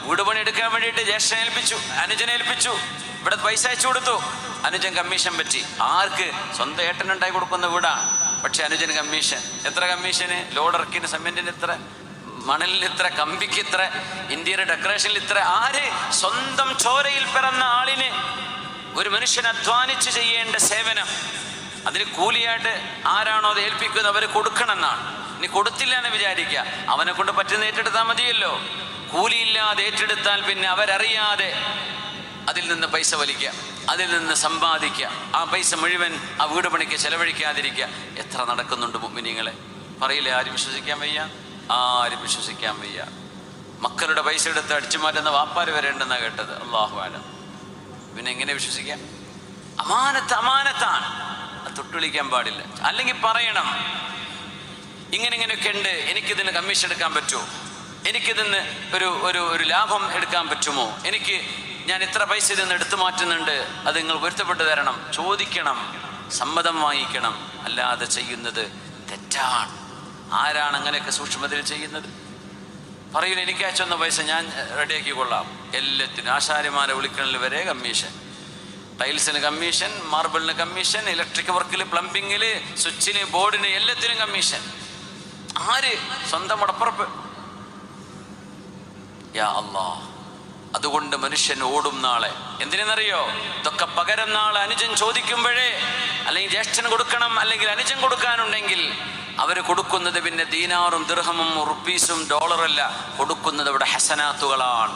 വീട് പണി എടുക്കാൻ വേണ്ടിയിട്ട് ജ്യേഷ്ഠനെ ഏൽപ്പിച്ചു, അനുജനെ ഏൽപ്പിച്ചു, ഇവിടെ പൈസ അയച്ചു കൊടുത്തു. അനുജൻ കമ്മീഷൻ പറ്റി. ആർക്ക്? സ്വന്തം ഏട്ടനുണ്ടായി കൊടുക്കുന്ന വീടാ, പക്ഷെ അനുജന് കമ്മീഷൻ. എത്ര കമ്മീഷന്? ലോഡിറക്കിന് സിമെന്റിന് ഇത്ര, മണലിന് ഇത്ര, കമ്പിക്ക് ഇത്ര, ഇന്ത്യയുടെ ഡെക്കറേഷനിൽ ഇത്ര. ആര്? സ്വന്തം ചോരയിൽ പിറന്ന ആളിന് ഒരു മനുഷ്യൻ അധ്വാനിച്ച് ചെയ്യേണ്ട സേവനം, അതിന് കൂലിയായിട്ട് ആരാണോ അത് ഏൽപ്പിക്കുന്നത് അവർ കൊടുക്കണം എന്നാണ്. ഇനി കൊടുത്തില്ല എന്ന് വിചാരിക്കുക, അവനെ കൊണ്ട് പറ്റുന്ന ഏറ്റെടുത്താൽ മതിയല്ലോ. കൂലിയില്ലാതെ ഏറ്റെടുത്താൽ പിന്നെ അവരറിയാതെ അതിൽ നിന്ന് പൈസ വലിക്കുക, അതിൽ നിന്ന് സമ്പാദിക്കുക, ആ പൈസ മുഴുവൻ ആ വീട് പണിക്ക് ചെലവഴിക്കാതിരിക്കുക. എത്ര നടക്കുന്നുണ്ട് മുഅ്മിനീങ്ങളെ? പറയില്ലേ, ആരും വിശ്വസിക്കാൻ വയ്യ, ആരും വിശ്വസിക്കാൻ വയ്യ. മക്കളുടെ പൈസ എടുത്ത് അടിച്ചു മാറ്റുന്ന വാപ്പാര് വരെ ഉണ്ടെന്നാണ് കേട്ടത്. അല്ലാഹു അലം. പിന്നെ എങ്ങനെ വിശ്വസിക്കാം? അമാനത്താണ്, അത് തൊട്ടുവിളിക്കാൻ പാടില്ല. അല്ലെങ്കിൽ പറയണം, ഇങ്ങനെയൊക്കെ ഉണ്ട്, എനിക്കിതിന് കമ്മീഷൻ എടുക്കാൻ പറ്റുമോ, എനിക്കിതിന്ന് ഒരു ലാഭം എടുക്കാൻ പറ്റുമോ, ഞാൻ ഇത്ര പൈസ ഇതിന്ന് എടുത്തു മാറ്റുന്നുണ്ട്, അത് നിങ്ങൾ പൊരുത്തപ്പെട്ട് തരണം. ചോദിക്കണം, സമ്മതം വാങ്ങിക്കണം. അല്ലാതെ ചെയ്യുന്നത് തെറ്റാണ്. ആരാണ് അങ്ങനെയൊക്കെ സൂക്ഷ്മതയിൽ ചെയ്യുന്നത്? പറയില്ല, എനിക്ക് അയച്ചൊന്ന പൈസ ഞാൻ റെഡിയാക്കി കൊള്ളാം. എല്ലാത്തിനും ആശാരിമാരെ വിളിക്കണതിൽ വരെ കമ്മീഷൻ. ടൈൽസിന് കമ്മീഷൻ, മാർബിളിന് കമ്മീഷൻ, ഇലക്ട്രിക് വർക്കിൽ, പ്ലംബിങ്ങിൽ, സ്വിച്ചിന്, ബോർഡിന്, എല്ലാത്തിനും കമ്മീഷൻ. ആര്? സ്വന്തം ഉടപ്പുറപ്പ്. യാ അല്ലാഹ്. അതുകൊണ്ട് മനുഷ്യൻ ഓടും നാളെ. എന്തിനെന്നറിയോ? ഇതൊക്കെ പകരം നാളെ അനുജൻ ചോദിക്കുമ്പോഴേ, അല്ലെങ്കിൽ ജ്യേഷ്ഠന് കൊടുക്കണം, അല്ലെങ്കിൽ അനുജൻ കൊടുക്കാനുണ്ടെങ്കിൽ അവർ കൊടുക്കുന്നത് പിന്നെ ദീനാറും ദിർഹമും റുപ്പീസും ഡോളറല്ല, കൊടുക്കുന്നത് ഇവിടെ ഹസനാത്തുകളാണ്.